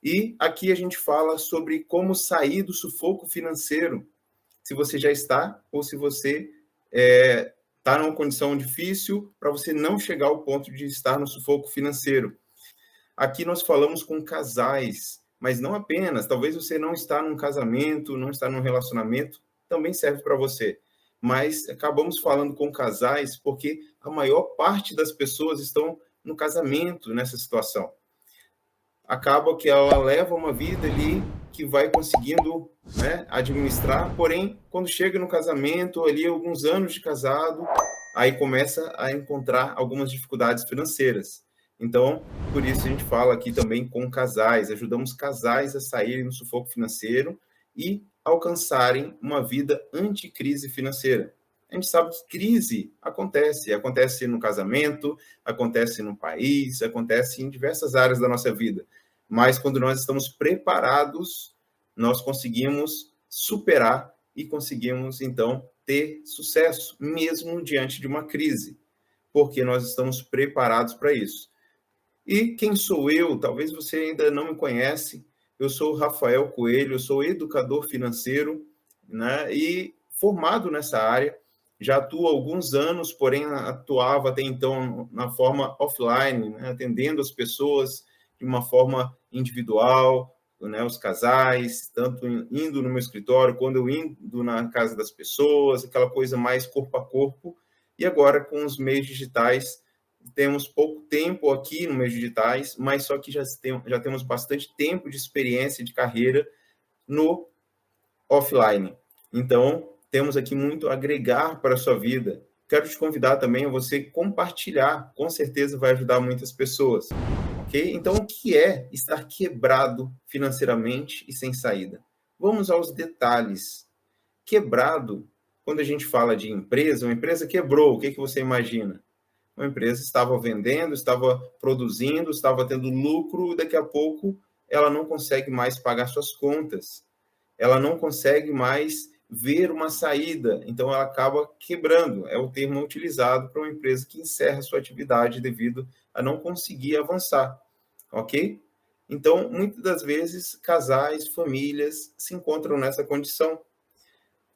E aqui a gente fala sobre como sair do sufoco financeiro, se você já está ou se você está numa condição difícil para você não chegar ao ponto de estar no sufoco financeiro. Aqui nós falamos com casais, mas não apenas. Talvez você não está num casamento, não está num relacionamento, também serve para você. Mas acabamos falando com casais porque a maior parte das pessoas estão no casamento nessa situação. Acaba que ela leva uma vida ali que vai conseguindo, né, administrar, porém, quando chega no casamento, ali alguns anos de casado, aí começa a encontrar algumas dificuldades financeiras. Então, por isso a gente fala aqui também com casais, ajudamos casais a saírem do sufoco financeiro e alcançarem uma vida anti-crise financeira. A gente sabe que crise acontece no casamento, acontece no país, acontece em diversas áreas da nossa vida. Mas quando nós estamos preparados, nós conseguimos superar e conseguimos, então, ter sucesso, mesmo diante de uma crise, porque nós estamos preparados para isso. E quem sou eu? Talvez você ainda não me conhece. Eu sou o Rafael Coelho, eu sou educador financeiro, né, e formado nessa área. Já atuo há alguns anos, porém atuava até então na forma offline, né, atendendo as pessoas de uma forma individual, né, os casais, tanto indo no meu escritório, quando eu indo na casa das pessoas, aquela coisa mais corpo a corpo. E agora, com os meios digitais, temos pouco tempo aqui no meios digitais, mas só que já temos bastante tempo de experiência de carreira no offline. Então, temos aqui muito a agregar para a sua vida. Quero te convidar também a você compartilhar, com certeza vai ajudar muitas pessoas, ok? Então, o que é estar quebrado financeiramente e sem saída? Vamos aos detalhes. Quebrado, quando a gente fala de empresa, uma empresa quebrou, o que você imagina? Uma empresa estava vendendo, estava produzindo, estava tendo lucro, e daqui a pouco ela não consegue mais pagar suas contas, ela não consegue mais ver uma saída, então ela acaba quebrando. É o termo utilizado para uma empresa que encerra sua atividade devido a não conseguir avançar, ok? Então, muitas das vezes, casais, famílias se encontram nessa condição.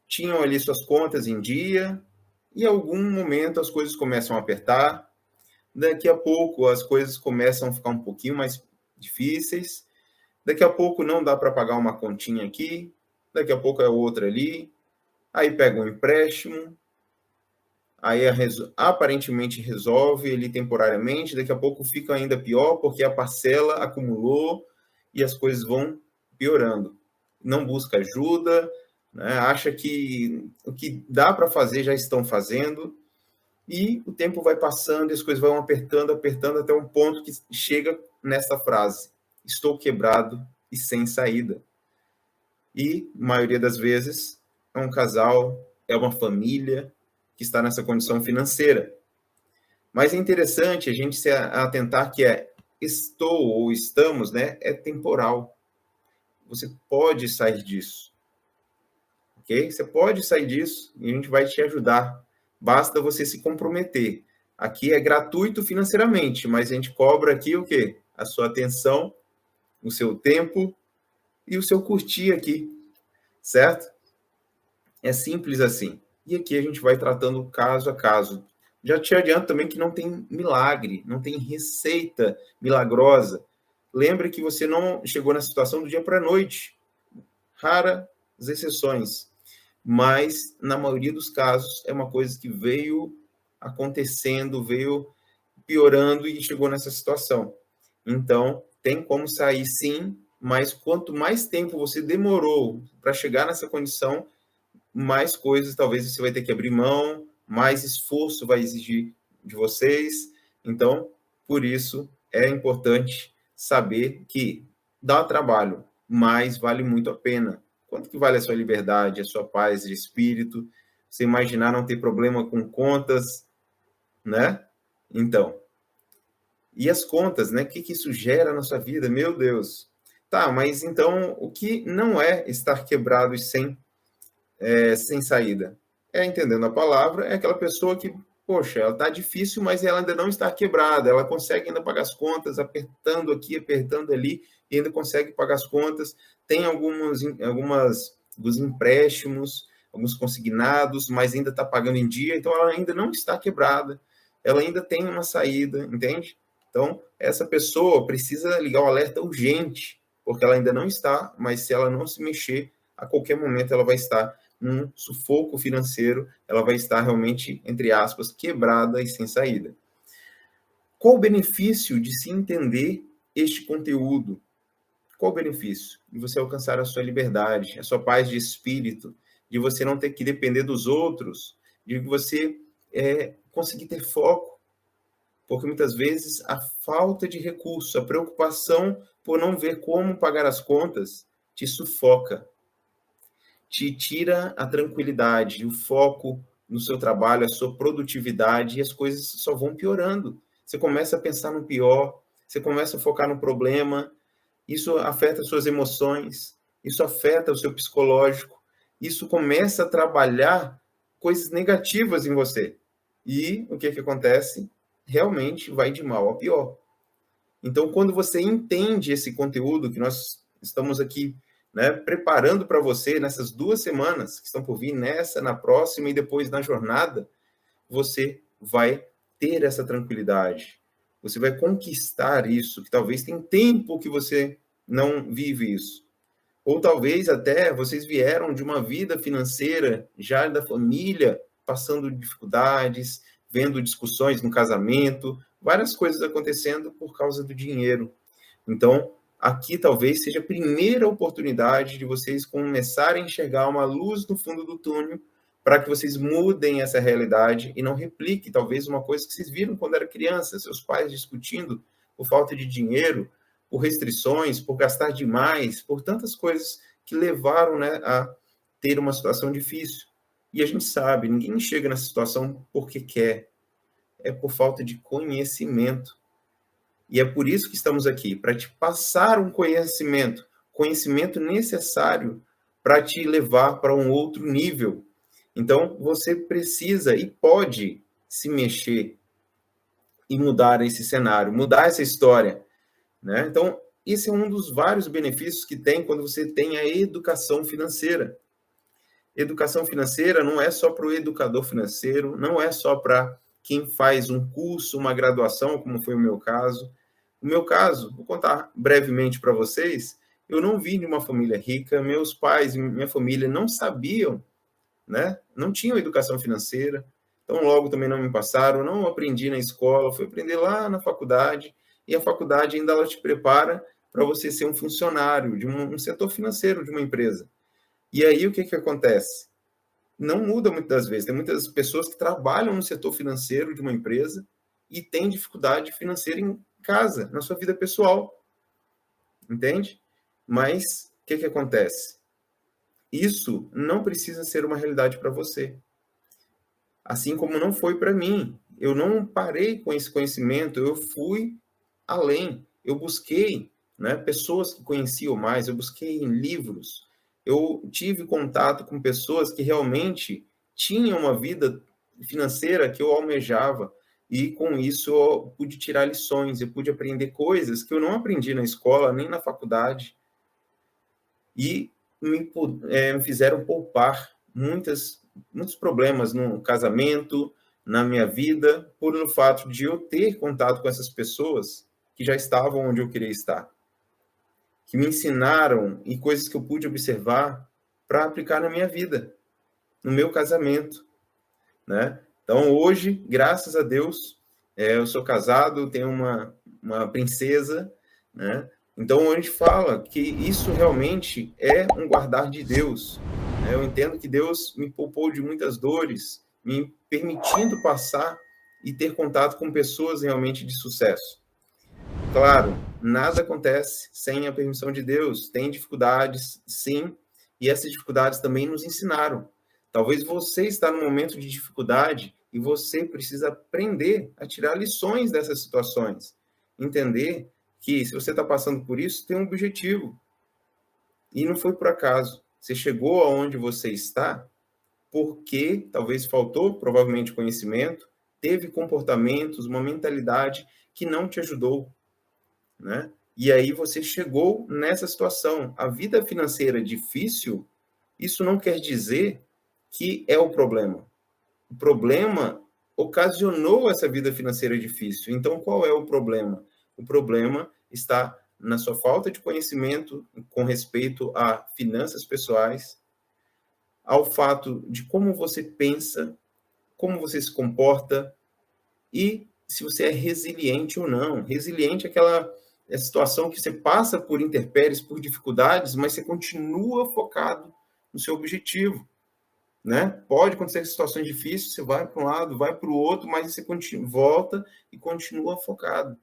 Tinham ali suas contas em dia, e em algum momento as coisas começam a apertar, daqui a pouco as coisas começam a ficar um pouquinho mais difíceis, daqui a pouco não dá para pagar uma continha aqui, daqui a pouco é outra ali, aí pega um empréstimo, aí aparentemente resolve ele temporariamente, daqui a pouco fica ainda pior porque a parcela acumulou e as coisas vão piorando. Não busca ajuda, né? Acha que o que dá para fazer já estão fazendo, e o tempo vai passando e as coisas vão apertando, apertando, até um ponto que chega nessa frase: estou quebrado e sem saída. E, a maioria das vezes, é um casal, é uma família que está nessa condição financeira. Mas é interessante a gente se atentar que estou ou estamos, né, é temporal. Você pode sair disso, ok? Você pode sair disso e a gente vai te ajudar. Basta você se comprometer. Aqui é gratuito financeiramente, mas a gente cobra aqui o quê? A sua atenção, o seu tempo e o seu curtir aqui, certo? É simples assim. E aqui a gente vai tratando caso a caso. Já te adianto também que não tem milagre, não tem receita milagrosa. Lembre que você não chegou na situação do dia para a noite. Raras exceções. Mas, na maioria dos casos, é uma coisa que veio acontecendo, veio piorando e chegou nessa situação. Então, tem como sair sim, mas quanto mais tempo você demorou para chegar nessa condição, mais coisas talvez você vai ter que abrir mão, mais esforço vai exigir de vocês. Então, por isso, é importante saber que dá trabalho, mas vale muito a pena. Quanto que vale a sua liberdade, a sua paz de espírito? Você imaginar não ter problema com contas, né? Então, e as contas, né? O que isso gera na sua vida? Meu Deus. Tá, mas então, o que não é estar quebrado e sem saída? É, entendendo a palavra, é aquela pessoa que, poxa, ela está difícil, mas ela ainda não está quebrada, ela consegue ainda pagar as contas, apertando aqui, apertando ali, e ainda consegue pagar as contas, tem alguns empréstimos, alguns consignados, mas ainda está pagando em dia, então ela ainda não está quebrada, ela ainda tem uma saída, entende? Então, essa pessoa precisa ligar o alerta urgente, porque ela ainda não está, mas se ela não se mexer, a qualquer momento ela vai estar num sufoco financeiro, ela vai estar realmente, entre aspas, quebrada e sem saída. Qual o benefício de se entender este conteúdo? Qual o benefício? De você alcançar a sua liberdade, a sua paz de espírito, de você não ter que depender dos outros, de você conseguir ter foco, porque muitas vezes a falta de recurso, a preocupação por não ver como pagar as contas, te sufoca, te tira a tranquilidade, o foco no seu trabalho, a sua produtividade, e as coisas só vão piorando. Você começa a pensar no pior, você começa a focar no problema, isso afeta suas emoções, isso afeta o seu psicológico, isso começa a trabalhar coisas negativas em você. E o que acontece? Realmente vai de mal a pior. Então, quando você entende esse conteúdo que nós estamos aqui, né, preparando para você nessas 2 semanas que estão por vir, nessa, na próxima e depois na jornada, você vai ter essa tranquilidade. Você vai conquistar isso, que talvez tem tempo que você não vive isso. Ou talvez até vocês vieram de uma vida financeira já da família, passando dificuldades, vendo discussões no casamento, várias coisas acontecendo por causa do dinheiro. Então, aqui talvez seja a primeira oportunidade de vocês começarem a enxergar uma luz no fundo do túnel para que vocês mudem essa realidade e não repliquem talvez uma coisa que vocês viram quando era criança, seus pais discutindo por falta de dinheiro, por restrições, por gastar demais, por tantas coisas que levaram, né, a ter uma situação difícil. E a gente sabe, ninguém chega nessa situação porque quer, é por falta de conhecimento. E é por isso que estamos aqui, para te passar um conhecimento necessário para te levar para um outro nível. Então, você precisa e pode se mexer e mudar esse cenário, mudar essa história, né? Então, esse é um dos vários benefícios que tem quando você tem a educação financeira. Educação financeira não é só para o educador financeiro, não é só para quem faz um curso, uma graduação, como foi o meu caso. No meu caso, vou contar brevemente para vocês, eu não vim de uma família rica, meus pais e minha família não sabiam, né? Não tinham educação financeira, então logo também não me passaram, não aprendi na escola, fui aprender lá na faculdade, e a faculdade ainda ela te prepara para você ser um funcionário de um setor financeiro de uma empresa. E aí o que acontece? Não muda muitas das vezes. Tem muitas pessoas que trabalham no setor financeiro de uma empresa e têm dificuldade financeira em casa, na sua vida pessoal. Entende? Mas o que acontece? Isso não precisa ser uma realidade para você. Assim como não foi para mim. Eu não parei com esse conhecimento, eu fui além. Eu busquei, né, pessoas que conheciam mais, eu busquei em livros, eu tive contato com pessoas que realmente tinham uma vida financeira que eu almejava, e com isso eu pude tirar lições, eu pude aprender coisas que eu não aprendi na escola, nem na faculdade, e me fizeram poupar muitos problemas no casamento, na minha vida, por o fato de eu ter contato com essas pessoas que já estavam onde eu queria estar, que me ensinaram e coisas que eu pude observar para aplicar na minha vida, no meu casamento, né? Então, hoje, graças a Deus, eu sou casado, tenho uma princesa, né? Então, a gente fala que isso realmente é um guardar de Deus, né? Eu entendo que Deus me poupou de muitas dores, me permitindo passar e ter contato com pessoas realmente de sucesso. Claro, nada acontece sem a permissão de Deus. Tem dificuldades, sim, e essas dificuldades também nos ensinaram. Talvez você está num momento de dificuldade e você precisa aprender a tirar lições dessas situações. Entender que se você está passando por isso, tem um objetivo. E não foi por acaso. Você chegou aonde você está porque talvez faltou, provavelmente, conhecimento, teve comportamentos, uma mentalidade que não te ajudou, né? E aí você chegou nessa situação. A vida financeira difícil, isso não quer dizer que é o problema. O problema ocasionou essa vida financeira difícil. Então, qual é o problema? O problema está na sua falta de conhecimento com respeito a finanças pessoais, ao fato de como você pensa, como você se comporta e se você é resiliente ou não. Resiliente é aquela situação que você passa por intempéries, por dificuldades, mas você continua focado no seu objetivo, né? Pode acontecer situações difíceis, você vai para um lado, vai para o outro, mas você continua, volta e continua focado.